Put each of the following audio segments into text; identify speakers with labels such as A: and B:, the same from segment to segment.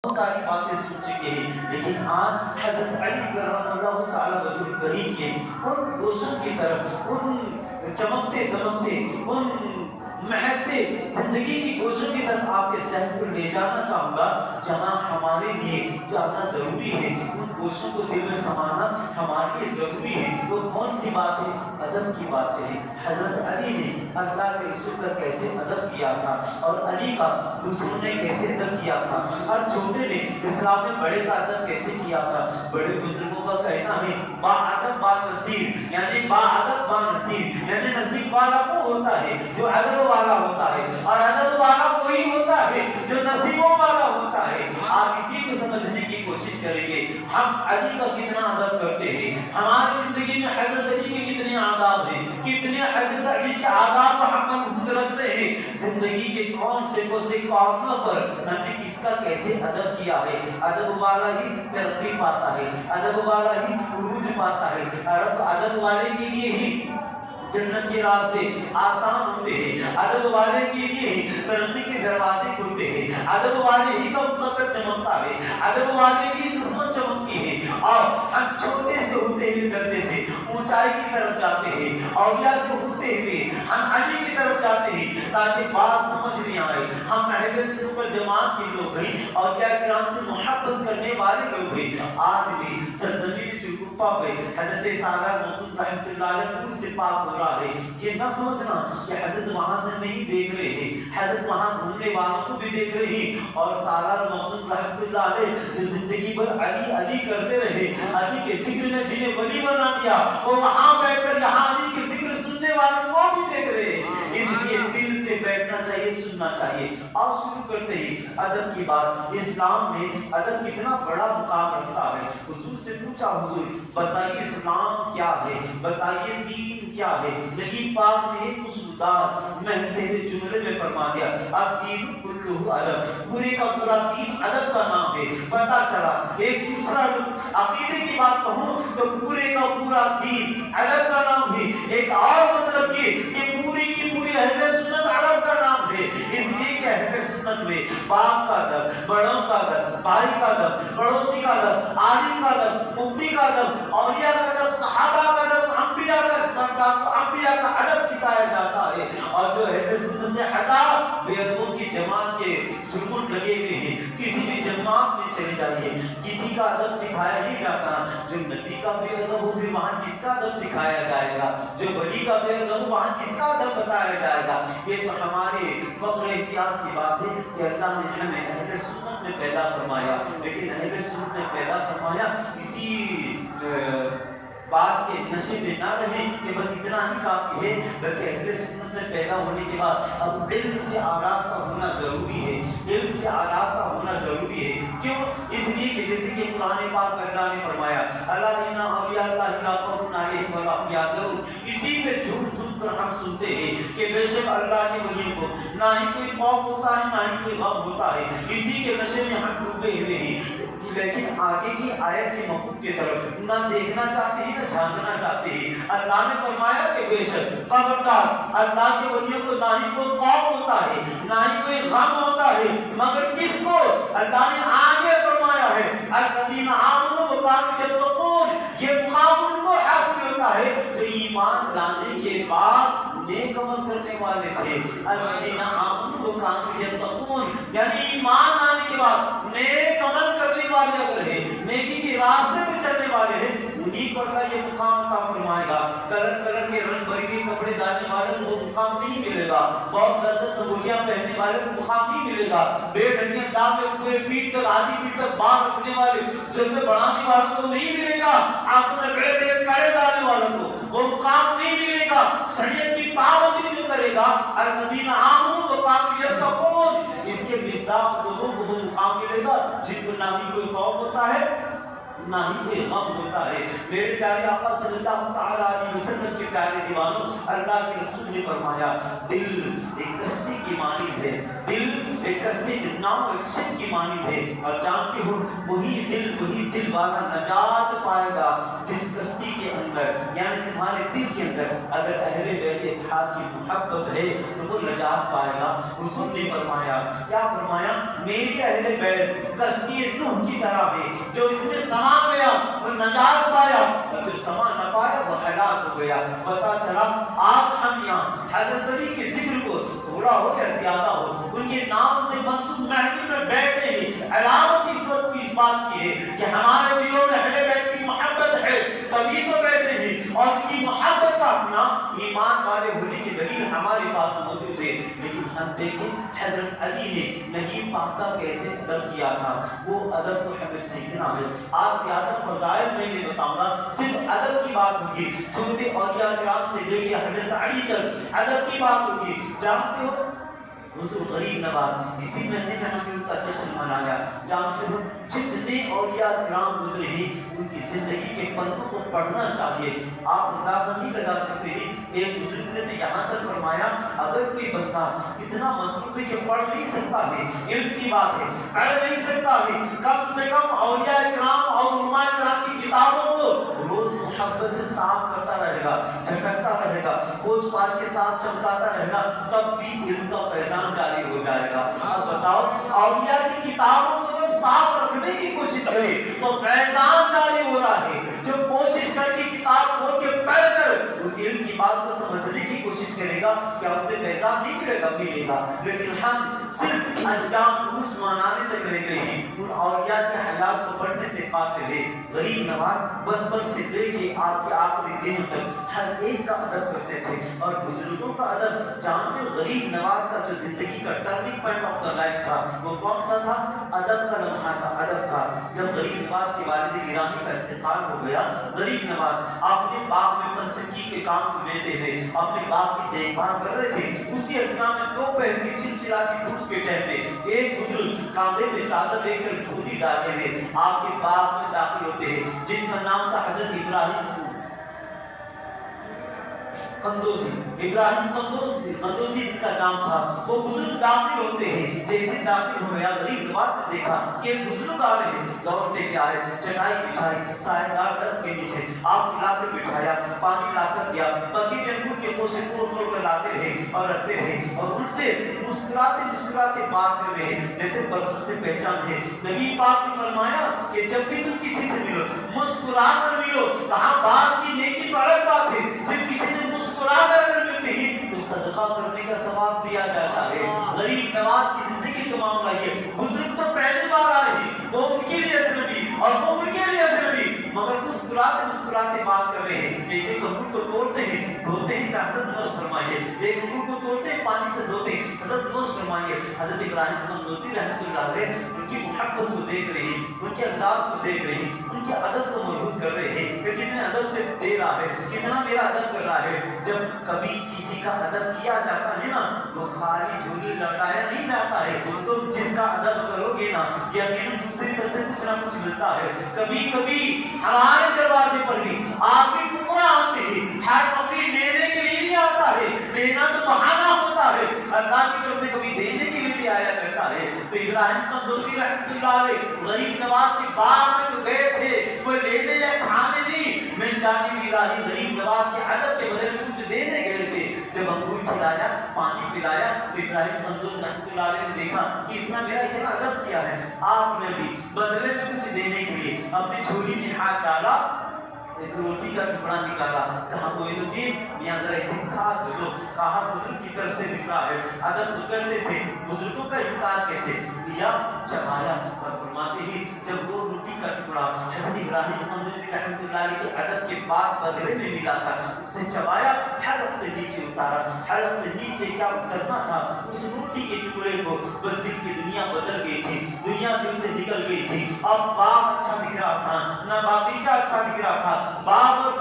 A: بہت ساری باتیں سن چکے ہیں، لیکن آج حضرت علی کرم اللہ تعالی وجہ کریم کے ان روشن کی طرف، ان چمکتے دمکتے، ان مہکتے زندگی کی گوشوں کی طرف آپ کے ذہن کو لے جانا چاہوں گا، جہاں ہمارے لیے جانا ضروری ہے، ان گوشوں کو دل میں سمانا ہمارے لیے ضروری ہے۔ وہ کون سی بات ہے؟ ادب کی باتیں ہیں۔ حضرت علی نے اللہ کے رسول کا کیسے ادب کیا تھا، اور علی کا دوسروں نے کیسے ادب کیا تھا، ہر چھوٹے نے اسلام میں بڑے کا ادب کیسے کیا تھا۔ بڑے بزرگوں کا کہنا ہے با ادب با نصیب، یعنی با ادب با نصیب، یعنی نصیب والا وہ ہوتا ہے جو ادب والا ہوتا ہے، اور ادب والا وہی ہوتا ہے جو نصیبوں والا ہوتا ہے۔ آپ اسی کو سمجھنے کی کوشش کریں گے، ہم علی کا کتنا ادب کرتے ہیں، ہماری زندگی میں حضرت علی کے کتنے آداب ہیں، کتنے حضرت علی کے آداب پر ہم ملحوظ رکھتے ہیں، زندگی کے کون سے کارنر پر ہم نے کس کا کیسے ادب کیا ہے۔ ادب والا ہی ترقی پاتا ہے، ادب والا ہی عروج پاتا ہے، ادب والے کے لیے ہی جنت کے راستے آسان ہوتے ہیں، ادب والے کے لیے ترقی کے دروازے کھلتے ہیں، ادب والے ہی کا مقدر چمکتا ہے، ادب والے کی قسمت چمکتی ہے، اور ہم چھوٹے سے ہوتے ہوئے درجے سے اونچائی کی طرف جاتے ہیں، اولیاء سے ہوتے ہوئے ہم علی کی طرف جاتے ہیں، تاکہ بات سمجھ نہیں آئے ہم اہل سنت والجماعت کے لوگ ہیں، اولیاء کرام سے محبت کرنے والے لوگ ہیں۔ آج بھی سرزمین چرکوپا پہ حضرت سالار محمود رحمۃ اللہ علیہ سے پاک ہو رہا ہے، یہ نہ سمجھنا کہ حضرت وہاں سے نہیں دیکھ رہے ہیں، حضرت وہاں گھومنے والوں کو بھی دیکھ رہے ہیں، اور سالار محمود رحمۃ اللہ علیہ جو زندگی بھر علی علی کرتے رہے، علی کے ذکر میں جنہیں ولی بنا دیا، وہ وہاں بیٹھ کر یہاں علی کے ذکر سننے والوں کو بھی دیکھ رہے ہیں۔ اس لیے دل سے بیٹھنا چاہیے، سننا چاہیے۔ اور شروع کرتے ہیں ادب کی بات۔ اسلام میں ادب کتنا بڑا مقام رکھتا ہے۔ حضور سے پوچھا، حضور بتائیے اسلام کیا ہے، بتائیے دین کیا ہے۔ نبی پاک نے ایک خوشبودار مہکتے ہوئے جملے میں فرما دیا، الدین کلہ ادب، پورے کا پورا دین ادب کا نام ہے۔ پتہ چلا ایک دوسرا عقیدے کی بات کہوں تو پورے کا پورا دین ادب کا نام ہے۔ ایک اور مطلب یہ کہ پوری کی پوری اہل سنت ادب کا نام ہے، اس لیے کہ اہل سنت میں باپ کا ادب، بڑوں کا ادب، بھائی کا ادب، پڑوسی کا ادب، عالم کا ادب، مفتی کا ادب، اولیاء کا ادب، صحابہ کا ادب، انبیاء کا ادب سکھایا جاتا ہے۔ اور جو اہل سنت سے ہٹا بے ادبوں کی جماعت کے جرمن لگے ہوئے ہیں، کسی بھی جماعت میں چلے جائیے کسی کا ادب سکھایا نہیں جاتا۔ جو نبی کا بے ادب ہو پھر وہاں کس کا ادب سکھایا جائے گا، جو ولی کا بے ادب ہو وہاں کس کا ادب بتایا جائے گا۔ یہ تو ہمارے فخر امتیاز کی بات ہے کہ اللہ نے ہمیں اہل سنت میں پیدا فرمایا، لیکن اہل سنت میں پیدا فرمایا اسی بات کے نشے میں نہ رہیں کہ بس اتنا ہی کافی ہے، بلکہ اہل سنت میں پیدا ہونے کے بعد اب علم سے آراستہ ہونا ضروری ہے، علم سے آراستہ ہونا ضروری ہے۔ کیوں؟ اس لیے کہ جیسے کہ قرآن پاک میں اللہ نے فرمایا اللہ ان اولیاء اللہ لا خوف علیہم ولا هم یحزنون، اسی پہ جھوٹ جھوٹ کر ہم سنتے ہیں کہ بے شک اللہ کے ولیوں کو نہ ہی کوئی خوف ہوتا ہے نہ ہی کوئی غم ہوتا ہے، اسی کے نشے میں ہم ڈوبے ہوئے ہیں۔ لیکن آگے کی آیت کے مفہوم کی طرف نہ دیکھنا چاہتے ہیں نہ جھانکنا چاہتے ہیں۔ اللہ نے فرمایا کہ بے شک خبردار اللہ کے ولیوں کو نہ ہی کوئی خوف ہوتا ہے نہ ہی کوئی غم ہوتا ہے، مگر کس کو؟ اللہ نے آگے فرمایا ہے الذین آمنوا وکانوا یتقون، یہ مقام ان کو حاصل ہوتا ہے جو ایمان لانے کے بعد نیک عمل کرنے والے تھے۔ الذین آمنوا وکانوا یتقون، یعنی ایمان لانے کے بعد نیک عمل کرنے والے اگر ہیں، نیکی کے راستے پہ چلنے والے ہیں، انہیں کو اللہ یہ مقام عطا فرمائے گا۔ کلر کلر کے رنگ برنگے کپڑے ڈالنے والے کو وہ مقام نہیں ملے گا، بہت دس سبوٹیاں پہننے والے کو مقام نہیں ملے گا، بے ڈھنگے دامے پورے پیٹ کر آدھی پیٹ کر بال رکھنے والے سر میں بڑھانے والوں کو نہیں ملے گا، آنکھوں میں بڑے بڑے کڑے ڈالنے والوں کو وہ مقام نہیں ملے گا۔ شریعت کی پابندی جو کرے گا الذین آمنوا وکانوا یتقون، اس کے مصداق لوگوں کو وہ مقام ملے گا جن کو نہ ہی کوئی خوف ہوتا ہے نہ ہی کوئی غم ہوتا ہے۔ میرے پیارے آقا صلی اللہ تعالی علیہ وسلم کے پیارے دیوانوں، اللہ کے رسول نے فرمایا دل ایک کشتی کی مانند ہے، دل ایک کشتی جو ناؤ ایک شپ کی مانند ہے، اور جانتے ہو وہی دل والا نجات پائے گا جس کشتی کے اندر، یعنی تمہارے دل کے اندر اگر اہل بیت اتحاد کی محبت ہے تو وہ نجات پائے گا۔ حضور نے فرمایا، کیا فرمایا؟ میری اہل بیت کشتی ایک نوح کی طرح ہے، جو اس میں سما گیا وہ نجات پایا، اور جو سما نہ پایا وہ ہلاک ہو گیا۔ پتا چلا آج ہم یہاں حضرت علی کے ذکر کو تھوڑا ہو یا زیادہ ہو ان کے نام سے منسوب محفل میں بیٹھے ہیں، علامت اس وقت کی اس بات کی ہے کہ ہمارے دلوں میں اہل بیت کی محبت ہے، تبھی تو بیٹھے ہیں، اور ان کی محبت کا اپنا ایمان والے ہونے کی دلیل ہمارے پاس موجود ہے۔ لیکن ہم دیکھیں حضرت علی نے نبی پاک کا کیسے ادب کیا تھا، وہ ادب کو ہمیں سیکھنا ہے۔ آج زیادہ فضائل میں نہیں بتاؤں گا، صرف ادب کی بات ہوگی، چھوٹے اولیاء کرام سے لے کے حضرت علی تک ادب کی بات ہوگی۔ جانتے ہو حضور غریب نواز اسی مہینے میں ہم نے ان کا جشن منایا، جانتے ہو جتنے اولیاء کرام گزرے ہیں ان کی زندگی کے پلوں کو پڑھنا چاہیے۔ آپ اندازہ نہیں لگا سکتے ہیں، ایک بزرگ نے یہاں تک فرمایا اگر کوئی بندہ اتنا مصروف ہے کہ پڑھ نہیں سکتا ہے، علم کی بات ہے، پڑھ نہیں سکتا ہے، کم سے کم اولیاء کرام اور علماء کرام کی کتابوں کو روز محبت سے صاف کرتا رہے گا، جھٹکتا رہے گا، پوچھ پاچھ کے ساتھ چمکاتا رہے گا، تب بھی علم کا فیضان جاری ہو جائے گا۔ اب بتاؤ اولیاء کی کتابوں کو جو صاف رکھنے کی کوشش کرے تو فیضان جاری ہو رہا ہے، جو کوشش کر کے کتاب کھول کے پڑھ کر اس علم کی بات کو سمجھنے کی کوشش کرے گا کیا اسے فیضان نہیں ملے گا؟ ملے گا۔ لیکن ہم صرف انجام عرس منانے تک رہ گئے ہیں، ان اولیاء کے حیات کو پڑھنے سے قاصر ہے۔ غریب نواز بچپن سے لے کے آپ کے آخری دنوں تک ہر ایک کا ادب کرتے تھے، اور بزرگوں کا ادب جانتے ہو غریب نواز کا جو زندگی کا turning point of the life تھا وہ کون سا تھا؟ ادب کا لمحہ تھا، ادب کا۔ جب غریب نواز کے والد گرامی کا انتقال ہو گیا، غریب نواز اپنے باغ میں پنچکی کے کام کو لیتے تھے، اپنے باغ کی دیکھ بھال کر رہے تھے، اسی اثنا میں دوپہر کی چلچلاتی دھوپ کے ٹائم پہ ایک بزرگ کاندھے پہ چادر لے کر جھولی ڈالے ہوئے آپ کے باغ میں داخل ہوتے ہیں، جن کا نام تھا حضرت ابراہیم قندوزی، ابراہیم قندوزی جن کا نام تھا۔ وہ بزرگ داخل ہوتے ہیں، جیسے داخل ہو گیا غریب نواز نے دیکھا کہ بزرگ آ رہے ہیں، دوڑتے کے آئے، چٹائی بچھائی، سائے دار درخت کے نیچے آپ لا کر بٹھایا، پانی لا کر دیا، پکی میں انگور کے کوشے توڑ توڑ کر لاتے رہے اور رکھتے رہے، اور ان سے مسکراتے مسکراتے بات کر رہے ہیں جیسے برسوں سے پہچان ہے۔ نبی پاک نے فرمایا کہ جب بھی تم کسی سے ملو مسکرا کر ملو، کہاں بات کی نیکی تو الگ بات ہے، صرف کسی سے مسکرا کر ملتے ہی تو صدقہ کرنے کا ثواب دیا جاتا ہے۔ غریب نواز کی زندگی کا معاملہ یہ، بزرگ تو پہلی بار آئے ہیں، وہ ان کے لیے اجنبی اور وہ ان کے لیے اجنبی، مگر مسکراتے مسکراتے بات کر رہے ہیں۔ ایک انگور کو توڑتے ہیں، دھوتے ہیں، حضرت نوش فرمائیے، ایک انگور کو توڑتے ہیں، پانی سے دھوتے ہیں، حضرت نوش فرمائیے۔ حضرت ابراہیم قندوزی رحمۃ اللہ علیہ ان کی محبت کو دیکھ رہے ہیں، ان کے انداز کو دیکھ رہے ہیں، ان کے ادب کو ملحوظ کر رہے ہیں کہ کتنے ادب سے دے رہا ہے، کتنا میرا ادب کر رہا ہے۔ جب کبھی کسی کا ادب کیا جاتا ہے نا وہ خالی جھولی لوٹایا نہیں جاتا ہے، تم جس کا ادب کرو گے نا یقیناً دوسری طرف سے کچھ نہ کچھ ملتا ہے۔ کبھی کبھی ہمارے دروازے پر بھی آپ کی ٹکڑا آتے ہیں، ہر فقیر لینے کے لیے نہیں آتا ہے، لینا تو بہانہ ہوتا ہے، اللہ کی طرف سے کبھی دینے کے لیے بھی آیا کرتا ہے۔ تو ابراہیم قندوزی رحمۃ اللہ علیہ غریب نواز کے باغ میں جو گئے تھے وہ لینے یا کھانے نہیں، میں جانب الہی غریب نواز کے ادب کے بدلے میں کچھ دینے گئے تھے۔ جب انگور کھلایا، پانی پلایا تو ابراہیم قندوزی رحمۃ اللہ علیہ نے دیکھا کہ اس نے میرا اتنا ادب کیا ہے، آپ نے بھی بدلے میں کچھ دینے کے لیے اپنی جھولی میں ہاتھ ڈالا، ایک روٹی کا ٹکڑا نکالا، کہا کوئی تو دین یہاں ذرا اسے کھا دو، کہا بزرگ کی طرف سے نکلا ہے۔ ادب تو کرتے تھے، بزرگوں کا انکار کیسے لیا، چبایا، اور فرماتے ہی جب وہ روٹی کا ٹکڑا حضرت ابراہیم قندوزی رحمۃ اللہ علیہ کے ادب کے بعد بدلے میں ملا تھا، اسے چبایا، حلق سے نیچے اتارا، حلق سے نیچے کیا اترنا تھا، اس روٹی کے ٹکڑے کو، بس دل کی دنیا بدل گئی تھی، دنیا دل سے نکل گئی تھی۔ اب باغ اچھا دکھ رہا تھا، نہ باغیچہ اچھا دکھ رہا تھا، باغ اور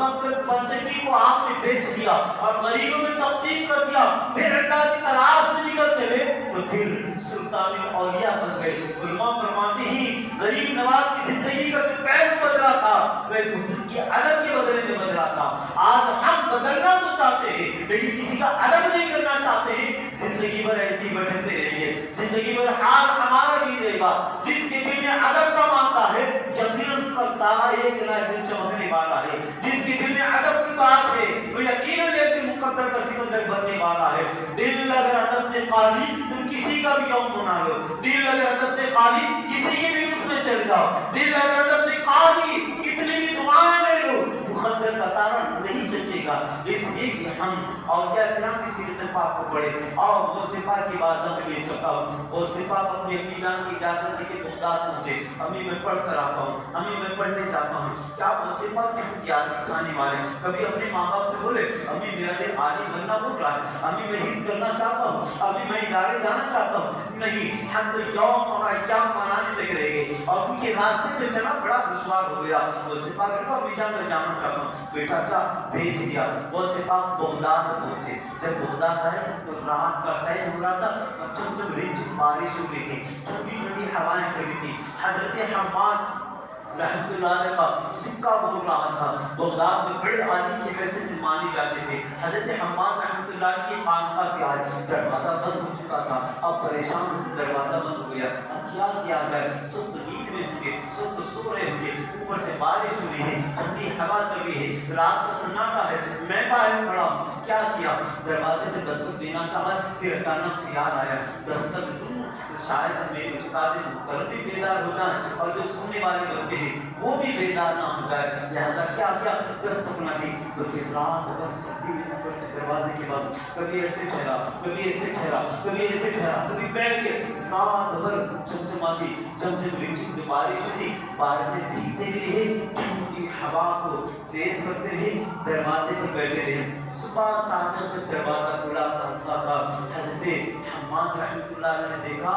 A: پنچکی کو آپ نے بیچ دیا اور غریبوں میں تقسیم کر دیا، پھر اللہ کی تلاش میں نکل چلے تو پھر سلطان اولیاء بن گئے۔ علماء فرماتے ہیں غریب نواز کی زندگی کا جو پہلو بدلا تھا وہ بزرگ کی ادب کے بدلے میں بدلا تھا۔ آج ہم بدلنا تو چاہتے ہیں لیکن کسی کا ادب نہیں کرنا چاہتے ہیں، زندگی بھر ایسے ہی بھٹکتے رہیں گے، زندگی بھر حال ہمارا نہیں رہے گا۔ جس کے دل میں ادب کا مانتا ہے یقیناً اس کا تارا ایک نہ ایک دن چمکنے والا ہے، جس کے دل میں ادب کی بات ہے وہ یقیناً ایک دن مقدر کا سکندر بننے والا ہے۔ دل اگر ادب سے خالی تم کسی کا بھی یوم بنا لو، دل اگر ادب سے خالی کسی کے بھی اس میں چل जाओ, दिल अगर तब से काली कितनी भी दुआएं ले लो, मुखद्दर का तारा नहीं चटेगा। इसलिए कि हम औलिया किराम की सीरत पाक को पढ़े और वो सिपा की बात में ले चुका हूँ। और सिपा अपनी अम्मी जान की इजाजत लेके बगदाद पहुंचे, अम्मी मैं पढ़ कर आता हूँ, अम्मी मैं पढ़ने जाता हूँ। क्या वो सिपा के हम ज्ञान खाने वाले कभी अपने माँ बाप से बोले अम्मी मेरा दिल आलिम बनना बोल रहा है, अम्मी मैं हिफ्ज़ करना चाहता हूँ, अम्मी मैं इदारे जाना चाहता हूँ? नहीं, हम तो यौम और अय्याम मनाने तक रह गए और उनके रास्ते में चलना बड़ा दुश्वार हो गया। वो सिपा कहता अम्मी जान मैं जाना चाहता हूँ। बेटा जा, भेज दिया। वो सिपा बगदाद पहुंचे। जब बगदाद आए तो रात का टाइम हो रहा था और चमचम रिमझिम बारिश हो रही थी, ठंडी ठंडी हवाएं चली थी। हजरत हम्माद रहमतुल्लाह अलैह का सिक्का बोल रहा था। बगदाद में बड़े आलिम की हैसियत से माने जाते थे। हजरत हम्माद रहमतुल्लाह की खानकाह के आज दरवाजा बंद हो चुका था। अब परेशान होकर दरवाजा बंद हो गया। अब क्या किया जाए? सब तो नींद में होंगे, सब तो सो रहे होंगे, ऊपर से बारिश हो रही है, ठंडी हवा चल रही है, रात का सन्नाटा है, मैं बाहर खड़ा हूँ। क्या किया? दरवाजे पे दस्तक देना चाहा, फिर अचानक ख्याल आया दस्तक दूं तो शायद मेरे उस्ताद मुहतरम भी बेदार हो जाए और जो सुनने वाले बच्चे हैं वो भी बेदार ना हो जाए। लिहाजा क्या किया? दस्तक न दी, क्योंकि रात भर सर्दी में पकड़ते दरवाजे के बाद कभी ऐसे ठहरा, कभी ऐसे ठहरा, कभी ऐसे ठहरा, कभी बैठ के रात भर चमचमाती झमझम रिमझिम जो बारिश हुई, बारिश में भीगते भी रहे, ठंडी हवा को फेस करते रहे, दरवाजे पर बैठे रहे। सुबह सादिक जब दरवाजा खुला था हज़रत हम्माद रहमतुल्लाह अलैह ने देखा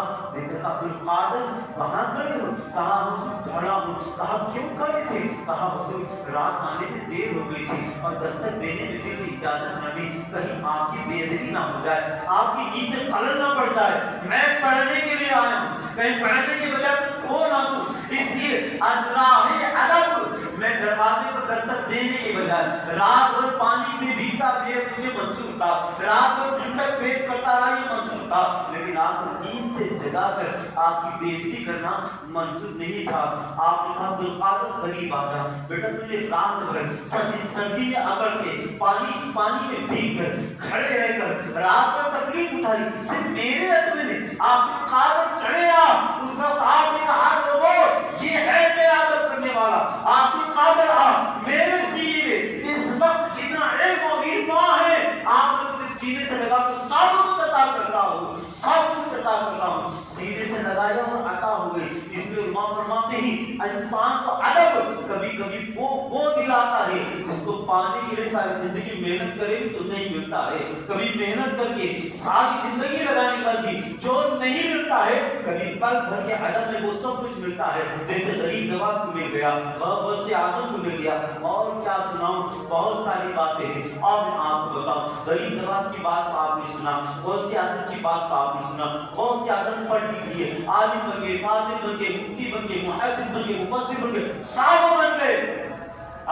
A: अब्दुल कादिर कहाँ खड़े हो? कहा हुजूर खड़ा हूँ। कहा क्यों खड़े थे? कहा हुजूर रात आने में देर हो गई थी और दस्तक देने में दिल की इजाजत न दी, कहीं आपकी बेअदबी ना हो जाए, आपकी नींद में खलल ना पड़ जाए। मैं पढ़ने के लिए आया हूँ, कहीं पढ़ने के बजाय कुछ खो ना दूं, इसलिए अज़राए अदब मैं दरवाजे पर दस्तक देने के बजाय रात भर पानी में भीगता भी मुझे मंजूर था, रात भर ठंडक पेश करता रहा ये मंजूर था, लेकिन आपको नींद से जगाकर आपकी बेइज्जती करना मंजूर नहीं था। आपने कहा अब्दुल कादिर करीब आ जा, बेटा तुझे रात भर सर्दी में अकड़ के पानी में भीग कर खड़े रहकर रात भर तकलीफ उठाई, सिर्फ मेरे अदब में आपने कादिर चढ़े आ। उस वक्त आपने कहा लोगों ये है मेरा अदब करने वाला, आपने कादिर आ मेरे सीने में इस वक्त जितना इल्म और इरफान है आपने तुझे सीने से लगा तो सब कुछ अता कर रहा हूँ, सब कुछ अता कर रहा हूँ। सीने से लगाया और अता हो गई। इसलिए उलमा फरमाते ही इंसान को अदब कभी कभी वो दिलाता है जिसको पाने के लिए सारी जिंदगी मेहनत करेगी तो नहीं मिलता है, कभी मेहनत करके सारी जिंदगी लगाने पर भी जो नहीं मिलता है, कभी पल भर के अदब में वो सब कुछ मिलता है। जैसे गरीब नवाज को मिल गया, गौसे आजम को मिल गया, और क्या सुनाऊं, बहुत सारी बातें हैं। और मैं आपको बताऊं, गरीब नवाज की बात आपने सुना, गौसे आजम की बात आपने सुना। गौसे आजम पढ़ लिख लिए, आलिम बन गए, फाजिल बन गए, मुफ्ती बन गए, मुहद्दिस बन गए, मुफस्सिर बन गए, साहब बन गए।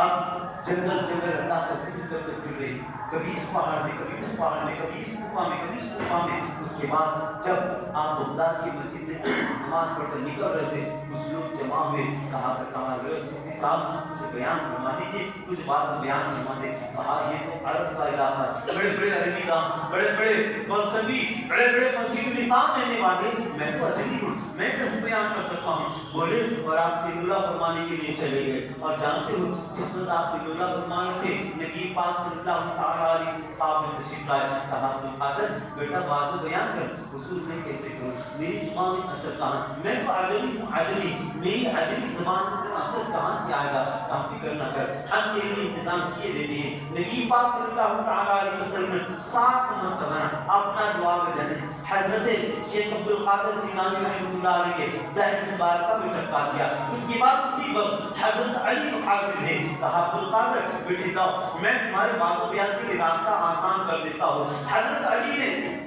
A: अब जंगल जंगल अल्लाह का जिक्र करते फिर रही, कभी इस पहाड़ में, कभी उस पहाड़ में, कभी इस गुफा में, कभी इस गुफा में। उसके बाद जब आप बगदाद की मस्जिद में नमाज पढ़कर निकल रहे थे, कुछ लोग जमा हुए, कहा हज़रत सूफी साहब कुछ बयान फरमा दीजिए, कुछ बात बयान फरमा दे। कहा ये तो अरब का इलाका, बड़े बड़े अरबी दाम, बड़े बड़े फलसफी, बड़े बड़े फसीह लिसान रहने वाले, मैं तो अजमी हूँ, मैं कैसे बयान कर सकता हूँ? बोले और आप तिलुल्लाह फरमाने के लिए चले गए। और जानते हो जिस वक्त आप तिलुल्लाह फरमाने थे, नबी पाक सल्लल्लाहु अलैहि वसल्लम ने तशरीफ लाए। कहा अब्दुल कादिर बेटा बाज़ बयान कर। हुजूर मैं कैसे करूं, मेरी जुबान में असर कहां, मैं तो अजमी हूं, अजमी, मेरी अजमी जुबान में इतना असर कहां से आएगा? आप फिक्र ना कर, हम तेरे लिए इंतजाम किए देते हैं। नबी पाक सल्लल्लाहु अलैहि वसल्लम ने 7 मरतबा अपना दुआ में जहन हजरत शेख अब्दुल कादिर जिलानी रहमतुल्लाह अलैह के दहन मुबारक में टपका दिया। उसके बाद उसी वक्त हजरत अली हाजिर ने कहा अब्दुल कादिर बेटे जाओ, मैं तुम्हारे बाज़ बयान के लिए रास्ता आसान कर देता हूँ। हजरत अली ने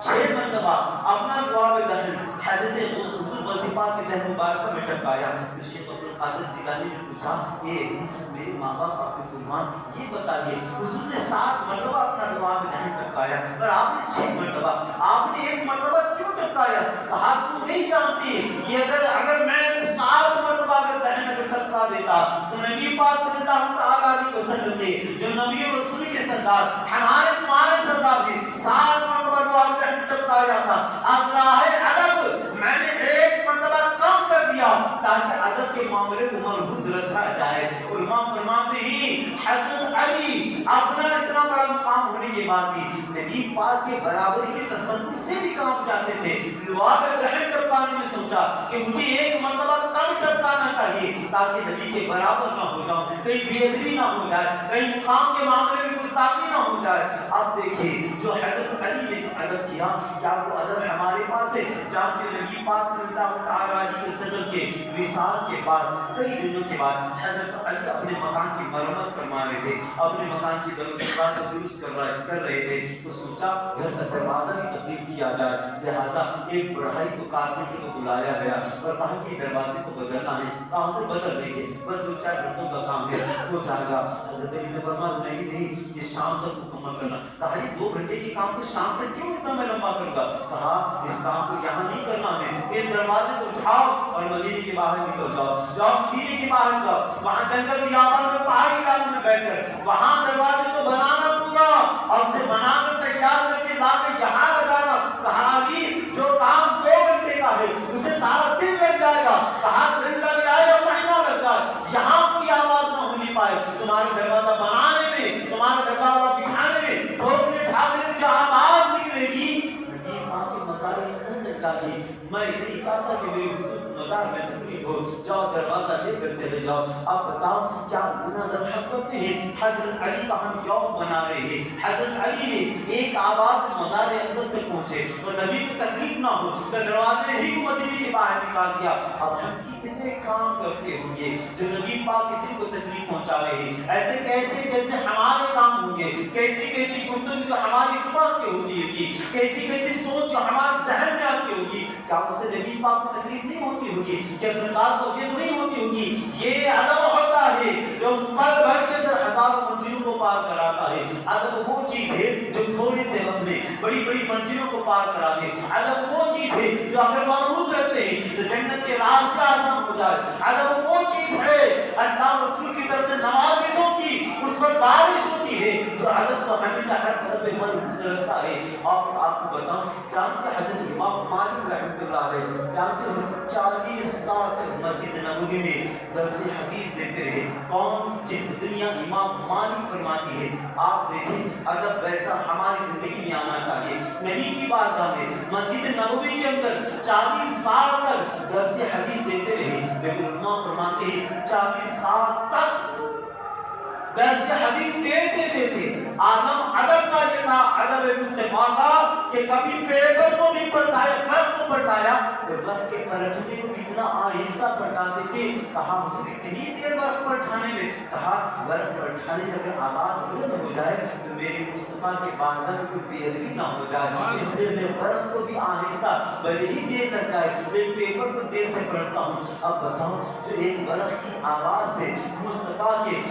A: 6 मरतबा अपना दुआ में दहन हजरत हुजूर वजीफा के दहन मुबारक में टपकाया। तो शेख अब्दुल कादिर जिलानी ने पूछा ये मेरे माँ बाप आपके कुर्बान, ये बताइए हुजूर ने 7 मरतबा अपना दुआ में दहन टपकाया और आपने 6 मरतबा, आपने 1 मरतबा क्यों टपकाया? कहा तुम नहीं जानती ये अगर मैं 7 मरतबा अगर दहन अगर टपका देता तो नबी पाक सल्लल्लाहु अलैहि वसल्लम ने जो नबी और रसूल के सरदार हमारे तुम्हारे सरदार थे 7 मरतबा दुआ में टपकाया था। अज़राए अदब मैंने 1 मरतबा कम कर दिया ताकि अदब के मामले को मलहूज रखा जाए। उलमा फरमाते हैं हजरत अली अपना इतना बड़ा मुकाम होने के बाद भी नबी पाक के बराबरी के तसव्वुर से भी काम जाते थे। लुआब इब्राहिम टपकाने में सोचा कि मुझे एक मर्तबा कम टपकाना चाहिए ताकि नबी के बराबर ना हो जाऊं, कहीं बेअदबी ना हो जाए, कहीं मुकाम के मामले में गुस्ताखी ना हो जाए। अब देखिए जो हजरत अली ने जो अदब किया, क्या वो अदब हमारे पास है? जहाँ के नबी पाक सल्लल्लाहु अलैहि वसल्लम के विसाल के बाद कई दिनों के बाद हजरत अली अपने मकान की मरम्मत फरमा रहे थे, अपने मकान की दीवार को दुरुस्त कर रहे थे, तो सोचा घर का दरवाजा भी तब्दील किया जाए। लिहाजा एक बढ़ाई को कारपेंटर को बुलाया गया और कहा कि दरवाजे को बदलना है। कहा तो बदल देंगे, बस 2-4 घंटों का काम है, हो जाएगा। हजरत अली ने फरमाया नहीं, ये शाम तक मुकम्मल करना। कहा ये 2 घंटे के काम को शाम तक क्यों इतना मैं लंबा करूंगा? कहा इस काम को यहाँ नहीं करना है, इस दरवाजे को उठाओ और मदीने के बाहर निकल जाओ, मदीने के बाहर जाओ, वहाँ जंगल बियाबान में पहाड़ी इलाके में बैठकर वहाँ दरवाजे को बनाना पूरा और उसे बनाकर तैयार करके लाकर यहाँ लगाना। कहा अली जो काम 2 घंटे का है उसे सारा दिन लग जाएगा। कहा दिन लग जाए और महीना लग जाए, यहाँ कोई आवाज ना होनी पाए। तुम्हारा दरवाजा बनाने में, तुम्हारा दरवाजा बिठाने में, ठोकने ठाकने में जो आवाज निकलेगी नबी पाक के मज़ार तक जाएगी। मैं नहीं चाहता कि मेरे हुजूर मज़ार में तकलीफ हो, जाओ दरवाजा लेकर चले जाओ। अब बताओ क्या गुनाह दरहक करते हैं? हजरत अली का हम जॉब बना रहे हैं। हजरत अली ने एक आवाज मज़ार अक़दस तक पहुंचे और नबी को तकलीफ ना हो तो दरवाजे ही को मदीने के बाहर निकाल दिया। अब हम कितने काम करते होंगे जो नबी पाक के दिल को तकलीफ पहुंचा रहे हैं? ऐसे कैसे हमारे काम होंगे, कैसी गुफ्तगू जो हमारी जुबान से होती होगी, कैसी सोच जो हमारे जहन में आती होगी, क्या उससे नबी पाक को तकलीफ नहीं होती होगी? क्या सरकार को जिद नहीं होती होगी? ये अदब होता है जो पल भर के अंदर हजारों मंजिलों को पार कराता है। अदब वो चीज है जो थोड़े से वक्त में बड़ी मंजिलों को पार करा दे। अदब वो चीज है जो अगर महफूज रहते हैं तो जन्नत के रास्ते आसान हो जाए। अदब वो चीज है अल्लाह रसूल की तरफ से नवाज़िशों की उस पर बारिश होती है जो अदब को हमेशा हर तरफ पे महफूज रखता है। और आपको बताऊं जानते हजरत इमाम मालिक रहमतुल्लाह अलैह जानते हो 40 साल तक मस्जिद नबवी में दर्स हदीस देते रहे। कौन? जिन दुनिया इमाम मालिक फरमाती है। आप देखें अदब वैसा हमारी जिंदगी में आना चाहिए। नबी की बारगाह में मस्जिद नबवी के अंदर 40 साल तक दर्स हदीस देते रहे, लेकिन उलमा फरमाते हैं 40 साल तक दर्स हदीस देते आलम अदब का ये था, अदब मुस्तफा का कि कभी पेपर को नहीं पलटाया, वक्त को पलटाया तो वक्त के पलटने को इतना आहिस्ता पलटाते थे। कहा हुजूर इतनी देर वक्त पलटाने में? कहा वक्त पलटाने में अगर आवाज बुलंद हो जाए तो मेरे मुस्तफा के बारगाह में कोई बेअदबी ना हो जाए, इसलिए मैं वक्त को भी आहिस्ता भले ही देर लग जाए लेकिन पेपर को देर से पढ़ता हूँ। अब बताओ जो एक वक्त की आवाज से मुस्तफा के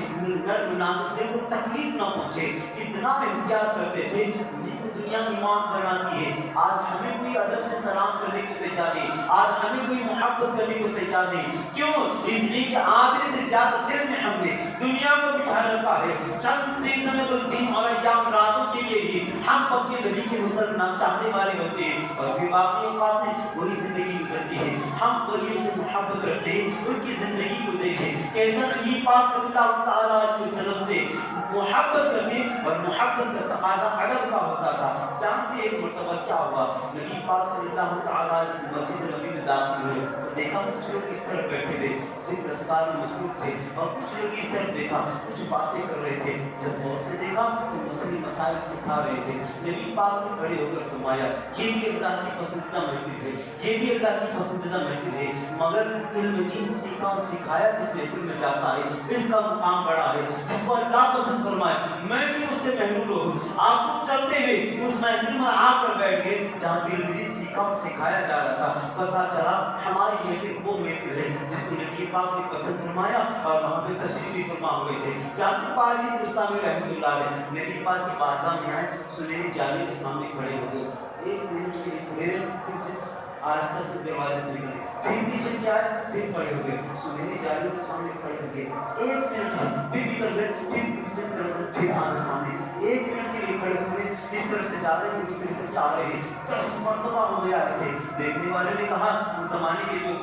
A: नाज़िक दिल को तकलीफ ना पहुंचे, इतना एहतियात करते थे। उन्हीं को दुनिया ईमान बनाती है। आज हमें कोई अदब से सलाम करने को तैयार नहीं, आज हमें कोई मोहब्बत करने को तैयार नहीं। क्यों? इसलिए कि आधे से ज्यादा दिल में हमने दुनिया को बिठा रखा है। चंद सीजनेबल दिन और अय्याम रातों के लिए ही हम पक्के नबी के मुसलमान चाहने वाले होते हैं और भी बाकी औकात में वही जिंदगी गुजरती है। हम वलियों से मोहब्बत रखते हैं, उनकी जिंदगी को देखें कैसा नबी पाक सल्लल्लाहु अलैहि वसल्लम से मोहब्बत करते और मोहब्बत का तकाजा अदब का होता था। जानते एक मर्तबा क्या हुआ? नबी पाक सल्लल्लाहु अलैहि वसल्लम मस्जिद नबी में दाखिल हुए तो देखा कुछ लोग इस तरफ बैठे थे, सिर्फ अस्कार में मसरूफ थे, और कुछ लोग इस तरफ देखा कुछ बातें कर रहे थे। जब गौर से देखा तो मसली मसाइल सिखा रहे थे। नबी पाक ने खड़े होकर फरमाया ये भी अल्लाह की पसंदीदा महफिल है, ये भी अल्लाह की पसंदीदा महफिल है, मगर इल्म दीन सीखा और सिखाया जिस महफिल में जाता है इसका मुकाम बड़ा है, जिसको अल्लाह पसंद फरमाए। मैं भी उससे महरूम हूँ। आप तो चलते हुए उस महफिल में आकर बैठ गए जहाँ पे इल्म दीन सीखा और सिखाया जा रहा था। पता चला हमारी महफिल वो महफिल है जिसको नबी पाक ने पसंद फरमाया और वहाँ पे तशरीफ भी फरमा हुए थे। जाफर पाजी मुस्तामी रहमतुल्लाह अलैह नबी पाक की बारगाह में आए, सुनहरी जाली के सामने खड़े हो गए। 1 मिनट के लिए खड़े रहे, फिर से आस्था से दरवाजे से निकले, फिर पीछे से आए, फिर खड़े हो गए, सुनहरी जाली के सामने खड़े हो गए। 1 मिनट फिर निकल गए, फिर दूसरी तरफ फिर आगे सामने 1 मिनट के लिए खड़े हुए। इस तरफ से जा रहे थे, उस तरफ से आ रहे हैं। 10 मरतबा हो गया ऐसे। देखने वाले ने कहा उस जमाने के जो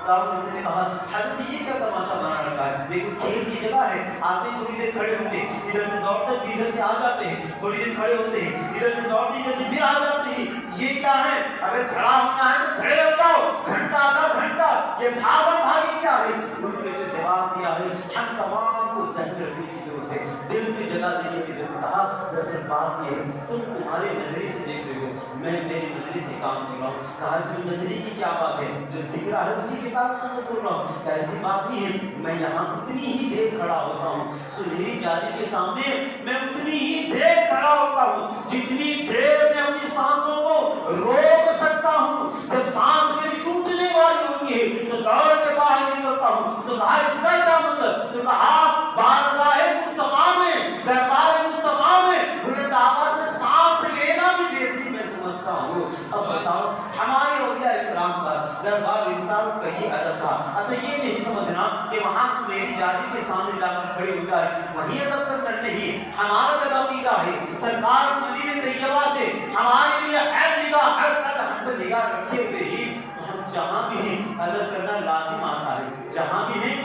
A: तो आपने ने कहा हजरत ये क्या तमाशा बना रखा है, देखो खेल की जगह है, आदमी थोड़ी देर खड़े होंगे, इधर से दौड़ते फिर इधर से आ जाते हैं, थोड़ी देर खड़े होते हैं, इधर से दौड़ते इधर से फिर आ जाते हैं, ये क्या है? अगर खड़ा होना है तो खड़े हो जाओ, घंटा आधा घंटा ये भागम भागी क्या है? उन्होंने जो जवाब दिया है हम तमाम को सहन रखने की जरूरत है, दिल में जगह देने की जरूरत है। दरअसल बात ये है तुम तुम्हारे नजरिए से देख रहे हो, मैं मेरे नजरिए से काम कर रहा हूँ। कहा इसमें नजरिए की क्या बात है, जो दिख रहा है उसी के बात से मैं बोल रहा हूँ, ऐसी बात नहीं है। मैं यहाँ उतनी ही देर खड़ा होता हूँ सुनहरी जाली के सामने, मैं उतनी ही देर खड़ा होता हूँ जितनी देर मैं अपनी सांसों को रोक सकता हूँ। जब सांस मेरी टूटने वाली होती है तो दौड़ के बाहर निकलता हूँ। तो कहा इसका क्या मतलब? तो कहा बारगाह मुस्तफा में, दरबार मुस्तफा में बुलंद आवाज से सांस लेना भी बेदबी मैं समझता हूँ। अब बताओ हमारे औलिया इकराम का दरबार इंसान का ही अदब था। अच्छा ये नहीं समझना कि वहां सुनहरी जाली के सामने जाकर खड़े हो जाए वही अदब करना नहीं। हमारा जब अकीदा है सरकार मदीने तैयबा से हमारे लिए हर निगाह हर पल हम पर निगाह रखे हुए ही, तो हम जहाँ भी हैं अदब करना लाजिम आता है, जहाँ भी हैं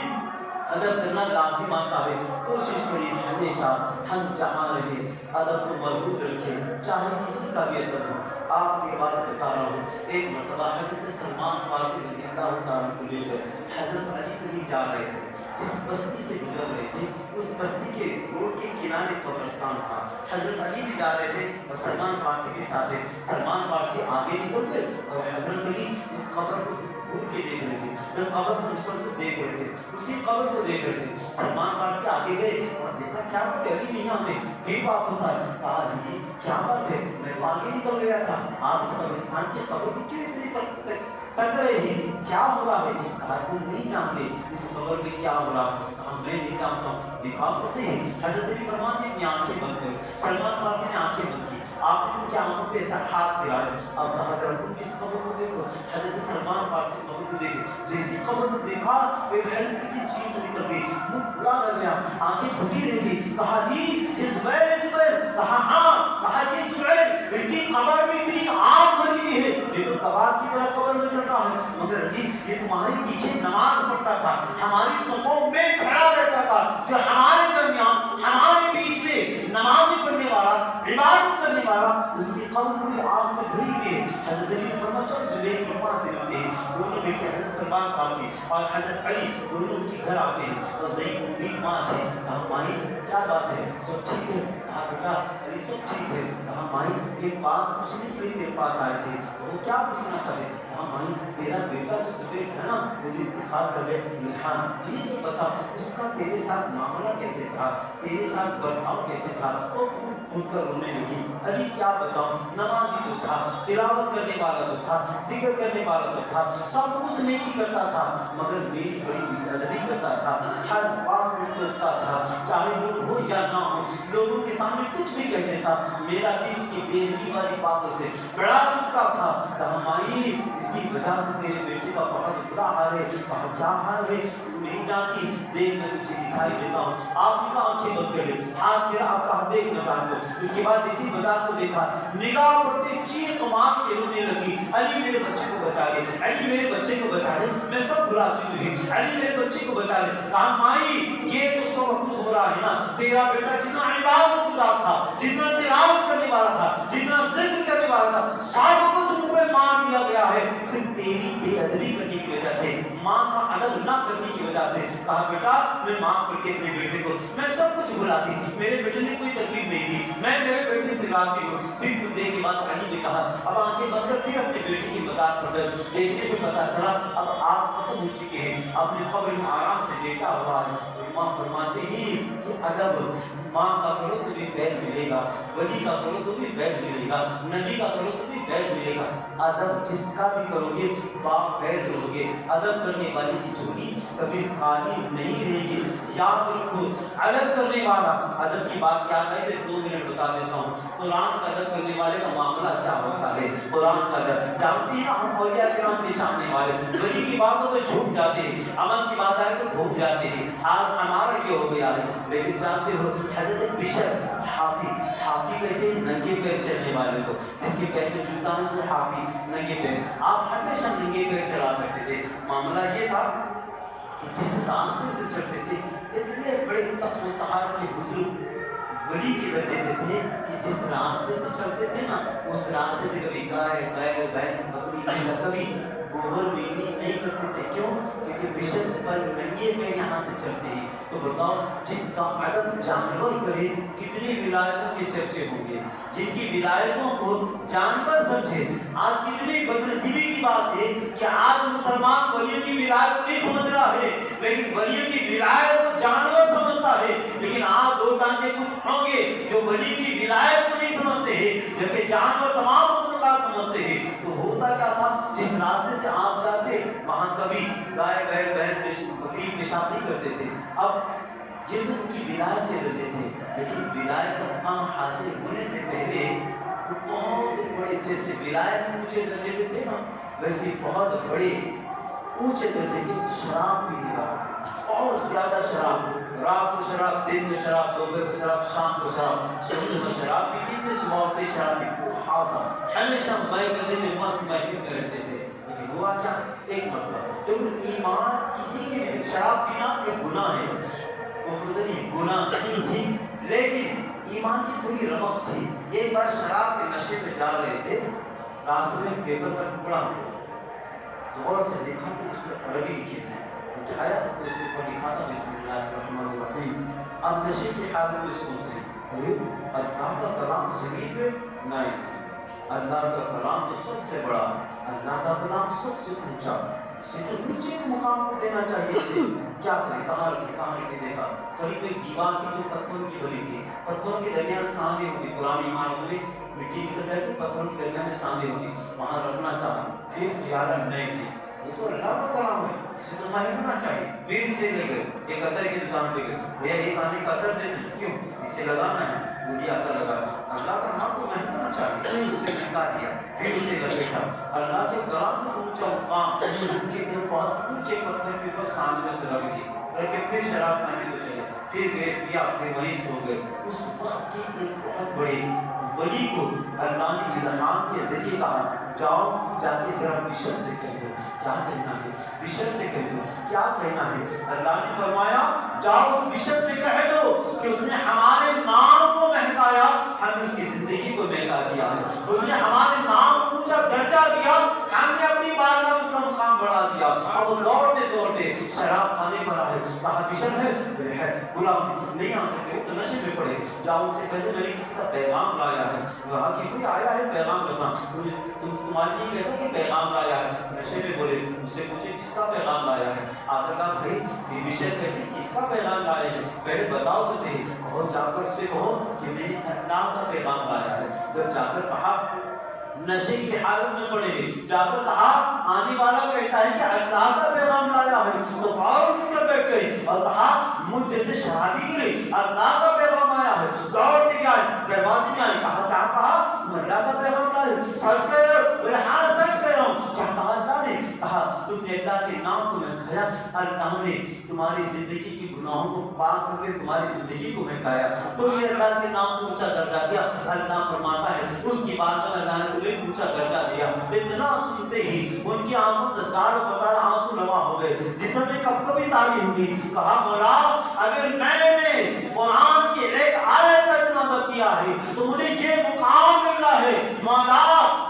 A: अदब करना लाजिम आता है। कोशिश करिए हमेशा हम जहाँ रहे अदब को मरबूत रखें, चाहे किसी का भी अदब हो। आपकी बात बता रहा हूँ, एक मरतबा हजरत सलमान फारसी रज़ियल्लाहु ताला को लेकर हजरत अली कहीं जा रहे थे, जिस बस्ती से गुजर रहे थे उस बस्ती के रोड के किनारे कब्रिस्तान था। हजरत अली भी जा रहे थे और सलमान फारसी के साथ थे। सलमान फारसी आगे निकल गए और हजरत अली कब्र को घूर के देख रहे थे, तो कब्र को मुसलसल देख रहे थे, उसी कब्र को देख रहे थे। सलमान फारसी आगे गए और देखा क्या बात है, अली नहीं हमें फिर वापस आए। कहा अली क्या बात है, मैं तो आगे निकल गया था, आप इस कब्रिस्तान की कब्र को क्यों इतनी तक रहे हैं, क्या हो रहा है? कहा तुम नहीं जानते इस कब्र में क्या हो रहा है? कहा मैं नहीं जानता हूँ। दिखाओ कैसे है? हजरत अली फरमाते हैं अपनी आंखें बंद करो। सलमान फारसी ने आंखें बंद की, आपने उनकी आंखों पे ऐसा हाथ फिराया। अब कहा जरा तुम इस कब्र को देखो। हजरत सलमान फारसी कब्र को देखे, जैसे कब्र को देखा एक हल्की सी चीज निकल गई, मुंह खुला रह गया, आंखें फटी रह गई। कहा ली जुबैर, कहा हाँ, कहा ये जुबैर, इसकी कब्र में इतनी आग भरी हुई है, ये तो कबाब की तरह कब्र में चल रहा है, मगर अली ये तुम्हारे पीछे नमाज पढ़ता था, हमारी सफों में खड़ा रहता था, जो हमारे दरमियान हमारे बीच में नमाज पढ़ने वाला, इबादत करने वाला, उसकी कब्र पूरी आग से भरी हुई है। हजरत अली ने फरमाया चल जुबैर के पास से मिलते हैं। दोनों मिलकर हजरत सलमान फारसी और हजरत अली दोनों उनके घर आते हैं और ज़ैनुद्दीन माँ थे। कहा माई क्या बात है, सब ठीक है? कहा बेटा अली सब ठीक है। कहा माई एक बात पूछने के लिए तेरे पास आए थे, वो क्या पूछना चाहते? कहा माई तेरा बेटा जो जुबैर है ना, मुझे इंतकाल कर गए, ये तो बता उसका तेरे साथ मामला कैसे था, तेरे साथ बर्ताव कैसे था? वो उठकर रोने लगी। अली क्या बताऊं, नमाजी तो था, तिलावत करने वाला तो था, जिक्र करने वाला तो था, सब कुछ नेकी करता था, मगर मेरी बड़ी बेअदबी करता था, हर बात में टोकता था, चाहे लोग हो या ना हो, लोगों के सामने कुछ भी कह देता, मेरा दिल उसकी बेअदबी वाली बातों से बड़ा टूटा था। कहा माई इसी वजह से तेरे बेटे का बहुत बुरा हाल है। कहा क्या हाल है? तू नहीं जानती, देख मैं तुझे दिखाई देता हूँ। आपने कहा आंखें बंद कर ले, हाथ मेरा आपका हाथ देख नजार को। इसके बाद इसी बाजार को देखा, निगाह पड़ते चीख मार के रोने लगी, अली मेरे बच्चे को बचा ले, अली मेरे बच्चे को बचा ले, मैं सब भुला चुकी हूँ, अली मेरे बच्चे को बचा ले। कहा माई ये जो सब कुछ हो रहा है ना, तेरा बेटा जितना इबादत गुजार था, जितना तिलावत करने वाला था, जितना जिक्र करने वाला था, सब कुछ मुंह में मार दिया गया है, सिर्फ तेरी बेअदबी करने की वजह से, माँ का अदब न करने की वजह से। कहा बेटा मैं माफ करके अपने बेटे को, मैं सब कुछ भुला दी, मेरे बेटे ने कोई तकलीफ नहीं दी, मैं मेरे बेटे से राजी हूँ। फिर कुछ देर के बाद अली ने कहा अब आंखें बंद कर फिर अपने बेटे की मजाक पर गए। देखने को पता चला अब आग खत्म हो चुकी है, अपने कब्र में आराम से लेटा हुआ है। माँ फरमाते ही कि अदब माँ का करो तो भी फैज मिलेगा, वली का करो तो भी फैज मिलेगा, नबी का करो तो भी फैज मिलेगा। अदब जिसका भी करोगे बाप फैज रहोगे। अदब करने वाले की झोली कभी खाली नहीं रहेगी, याद रखो। अदब करने वाला, अदब की बात याद है तो 2 मिनट बता देता हूँ। कुरान का अदब करने वाले का मामला क्या होता है? कुरान का अदब जानते हैं हम औलिया किराम के जानने वाले, वली की बातों में झूठ जाते हैं, अमल की बात आए तो भूल जाते हैं। आज हमारा ये हो गया है, लेकिन जानते हो हजरत बिशर हाफी कहते हैं नंगे पैर चलने वाले को, जिसके पैर में जूता हो से हाफी नंगे पैर। आप हमेशा नंगे पैर चला करते थे। मामला ये था कि जिस रास्ते से चलते थे इतने बड़े तख्त तहार के बुजुर्ग वली के दर्जे पे थे कि जिस रास्ते से चलते थे ना उस रास्ते पे कभी गाय बैल भैंस बकरी कभी गोबर बिक्री नहीं करते थे। क्यों? क्योंकि विषय पर नंगे पैर यहाँ से चलते हैं। तो बताओ जिनका अदब जानवर करे कितनी विलायतों के चर्चे होंगे, जिनकी विलायतों को जानवर समझे। आज कितनी बदनसीबी की बात है कि आज मुसलमान वलियों की विलायत को नहीं समझ रहा है, लेकिन वलियों की विलायत को जानवर समझता है। लेकिन आज दो टांगे कुछ होंगे जो वली की विलायत को नहीं समझते हैं, जबकि जानवर तमाम समझते हैं। तो होता क्या था, जिस रास्ते से आप जाते वहां कभी गाय बैल भैंस बकरी पेशाब नहीं करते थे। अब ये तो उनकी विलायत के दर्जे थे, लेकिन विलायत का मुकाम हासिल होने से पहले बहुत बड़े, जैसे विलायत ऊंचे दर्जे पे थे ना, वैसे बहुत बड़े ऊंचे दर्जे के शराब पीने वाला, बहुत ज्यादा शराब, रात को शराब, दिन में शराब, दोपहर को शराब, शाम को शराब, सुबह में शराब पी के सुबह पे शराब पी था। हमेशा मैं करने में मस्त महफिल में रहते थे। लेकिन हुआ क्या, एक मतलब तो ईमान किसी के भी, शराब पीना एक गुनाह है, कुफ्र नहीं गुनाह थी, लेकिन ईमान की थोड़ी रमक थी। एक बार शराब के नशे में जा रहे थे, रास्ते में पेपर का टुकड़ा मिला, गौर से देखा तो उस पर अरबी लिखी थी, उठाया तो उसके ऊपर लिखा था बिस्मिल्लाहिर्रहमानिर्रहीम। अब नशे के हाल में सोच रहे अल्लाह का कलाम ज़मीन पे नहीं, अल्लाह का कलाम तो सबसे बड़ा, अल्लाह का कलाम सबसे ऊंचा, ऊंचे मुकाम को देना चाहिए। क्या करें, कहाँ रखे देखा, करीब एक दीवार की जो पत्थरों की बनी थी, पत्थरों के दरमियान सांधे होती, पुरानी इमारतों में मिट्टी निकल जाती, पत्थरों के दरमियान में सांधे होती, वहाँ रखना चाहा। फिर यार नहीं, ये तो अल्लाह का कलाम है, इसे तो नहीं करना चाहिए। फिर से ले गए एक अतर की दुकान पे गए, भैया एक आने का अतर दे दें, क्यों, इसे लगाना है, बोलिए अतर लगा, अल्लाह का नाम तो नहीं करना चाहिए, उसे निका दिया। फिर उसे बैठा, अल्लाह के कलाम का ऊंचा मुकाम उनके बहुत ऊंचे पत्थर के ऊपर सामने से रख दी, करके फिर शराब खाने को चले, फिर गए पिया, फिर वहीं सो गए। उस वक्त की एक बहुत बड़ी वली को अल्लाह ने इल्हाम के जरिए कहा, जाओ जाके जरा बिशर से कह दो क्या कहना है, बिशर से कह दो क्या कहना है। अल्लाह ने फरमाया जाओ उस बिशर से कह दो कि उसने हमारे नाम को महकाया, हमने उसकी जिंदगी को महका दिया है, उसने हमारे नाम को ऊंचा दर्जा दिया, हमने अपनी बारगाह में उसका मुकाम बढ़ा दिया। अब दौड़ते दौड़ते शराब खाने पर आए, कहा बिशर है, गुलाम नहीं आ सकते, तो नशे में पड़े, जाओ उससे कह दो मैंने किसी का पैगाम लाया है। कहा कि कोई आया है पैगाम रसा, तुम्हारे नहीं कहता कि पैगाम लाया है। नशे में बोले, उससे पूछे किसका पैगाम लाया है। आकर कहा भाई ये विषय कहते किसका पैगाम लाया है, पहले बताओ तो सही। कहो जाकर से कहो कि मैंने अल्लाह का पैगाम लाया है। जब जाकर कहा नशे की हालत में पड़े, जाकर कहा आने वाला कहता है कि अल्लाह का पैगाम लाया है, तो फौरन उठकर बैठ गई और कहा मुझ जैसे शराबी गिरे, अल्लाह का पैगाम आया है। दौड़ के आए, दरवाजे में आए, कहा क्या कहा, अल्लाह का पैगाम लाया, सच कह रहे हो, बोले हाँ सच कह रहा हूँ। क्या कहा अल्लाह ने, कहा तुमने अल्लाह के नाम को महकाया, अल्लाह ने तुम्हारी जिंदगी की गुनाहों को पाक करके तुम्हारी जिंदगी को महकाया, तुमने अल्लाह के नाम को ऊंचा दर्जा दिया। अल्लाह फरमाता है उसकी बात में अल्लाह ने तुम्हें ऊंचा दर्जा दिया। इतना सुनते ही उनकी आंखों से सारे बता आंसू रवा हो गए, जिसमें कभी ताली हुई। कहा मौला अगर मैंने कुरान की एक आयत का अदब किया है तो मुझे ये मुकाम मिला है, मौला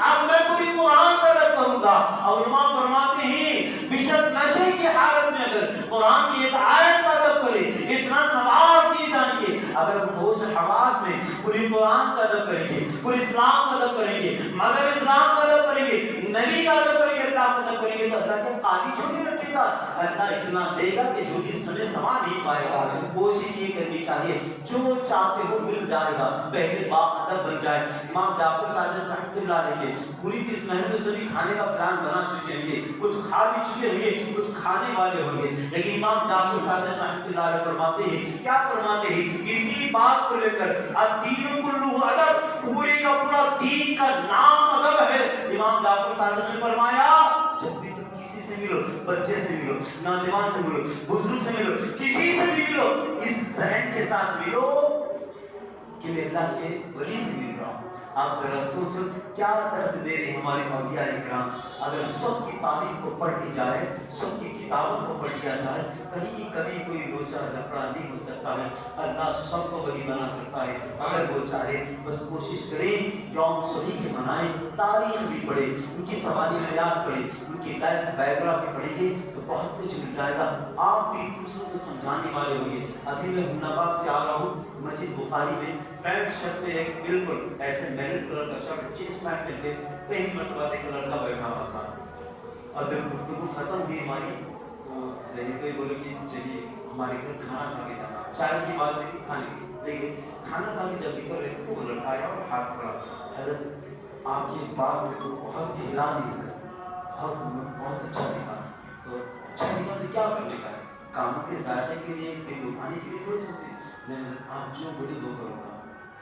A: अब मैं पूरी कुरान का अदब करूंगा। और उलमा फरमाते ही बिशक नशे की हालत में अगर कुरान की एक आयत का अदब करे, इतना नवाज किए जाएंगे, अगर हम होश हवास में पूरी कुरान का अदब करेंगे, पूरे इस्लाम का अदब करेंगे, मगर इस्लाम का अदब करेंगे, नबी का अदब करेंगे, अल्लाह का अदब करेंगे, तो अल्लाह के काली झोली रखेगा, अल्लाह इतना देगा कि झोली समय समा नहीं पाएगा। कोशिश ये करनी चाहिए जो चाहते हो मिल जाएगा, पहले बाअदब बन जाए। इमाम जाफर सादिक रहमतुल्लाह अलैह पूरी किस महीने में सभी खाने का प्लान बना चुके होंगे, कुछ खा भी चुके होंगे, कुछ खाने वाले होंगे, लेकिन इमाम जाफर सादिक रहमतुल्लाह अलैह फरमाते हैं, क्या फरमाते हैं, इसी बात को लेकर अद-दीन कुल्लुहु अदब, पूरे का पूरा दीन का नाम अदब है। इमाम जाफर सादिक ने फरमाया जब भी तुम किसी से से मिलो, बच्चे से मिलो, नौजवान से मिलो, बुजुर्ग से मिलो, किसी से भी मिलो, इस जहन के साथ मिलो कि मैं अल्लाह के वली से मिल रहा हूँ। आप जरा सोचो क्या दर्स दे रहे हमारे औलिया इकराम। अगर सबकी तारीख को पढ़ ली जाए, सबकी किताबों को पढ़ लिया जाए, कहीं कभी कोई लोचा लफड़ा नहीं हो सकता है। अल्लाह सबको वली बना सकता है अगर वो चाहे। बस कोशिश करें, यौम सही के मनाएं, तारीख भी पढ़े, उनकी सवाली हयात पढ़े, उनकी लाइफ बायोग्राफी पढ़ेंगे तो बहुत कुछ मिल जाएगा। आप भी दूसरों को समझाने वाले होंगे। अभी मैं हुन्नाबाद से आ रहा हूँ, मस्जिद बुखारी में पैंट शर्ट पे एक बिल्कुल ऐसे मैरून कलर का शर्ट जींस पैंट पहन के पहली मरतबा एक लड़का बैठा हुआ था। और जब गुफ्तगू खत्म हुई हमारी तो ज़हीर भाई बोले कि चलिए हमारे घर खाना खा के जाना। चाय की बात है कि खाने की, लेकिन खाना खा के जब निकल रहे तो वो लड़का आया और हाथ पड़ा, हज़रत आपकी बात में तो बहुत हिला नहीं है, बहुत अच्छा दिखा। तो अच्छा दिखा तो क्या करने का है, कामों के जायके के लिए, पेट उठाने के लिए थोड़ी सकते। मैं आप जो बोले वो करूँगा।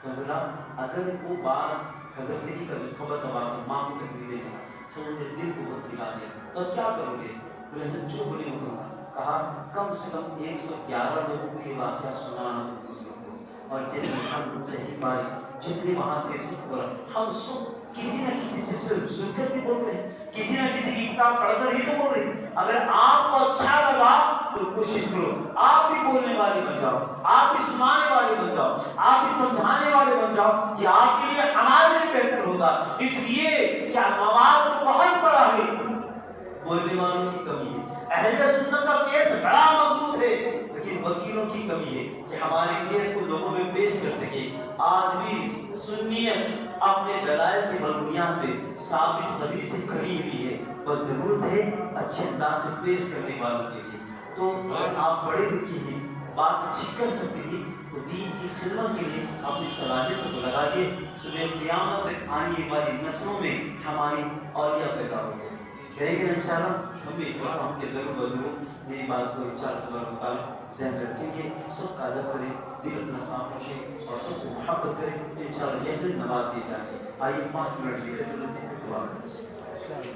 A: तो बोला अगर वो बात हज़रत अली का जो खबर का बात माँ को तकलीफ देगा, हज़रत दिल को बहुत हिला दिया, तो क्या करोगे? बोले जो बोले वो करूँगा। कहा कम से कम 111 लोगों को ये वाक़या सुनाना तो दूसरों को। और जैसे हम सही भाई जितने वहाँ थे सब बोला, हम सब किसी न किसी से सुनकर ही बोल रहे हैं, किसी न किसी की किताब पढ़कर ही तो बोल रहे हैं। अगर आपको अच्छा लगा तो कोशिश करो आप भी बोलने वाले बन जाओ, आप भी सुनाने वाले बन जाओ, आप भी समझाने वाले बन जाओ। ये आपके लिए हमारे लिए बेहतर होगा। इसलिए क्या मवाद तो बहुत बड़ा है, बोलने वालों की कमी है। अहले सुन्नत का केस बड़ा मजबूत है, लेकिन वकीलों की कमी है कि हमारे केस को लोगों में पेश कर सके। आज भी सुन्नियत अपने दलाइल की बुनियाद पे साबित कदमी से खड़ी हुई है, बस जरूरत है अच्छे अंदाज से पेश करने वालों के लिए। तो आप बड़े लिखी हैं, बात अच्छी कर सकते हैं, तो दीन की खिदमत के लिए अपनी सलाहियतों को लगाइए। सुबह क़यामत तक आने वाली नस्लों में हमारी औलिया पैदा होगी। लेकिन इंशाअल्लाह हम भी आपके ज़रूर मेरी बात को इंशाअल्लाह ज़हन रखेंगे, सबका अदब करें, दिल अपना साफ रखें और सबसे मोहब्बत करें। इंशाअल्लाह यह दिन नमाज दी जाती है। आइए 5 मिनट से दुआ करें।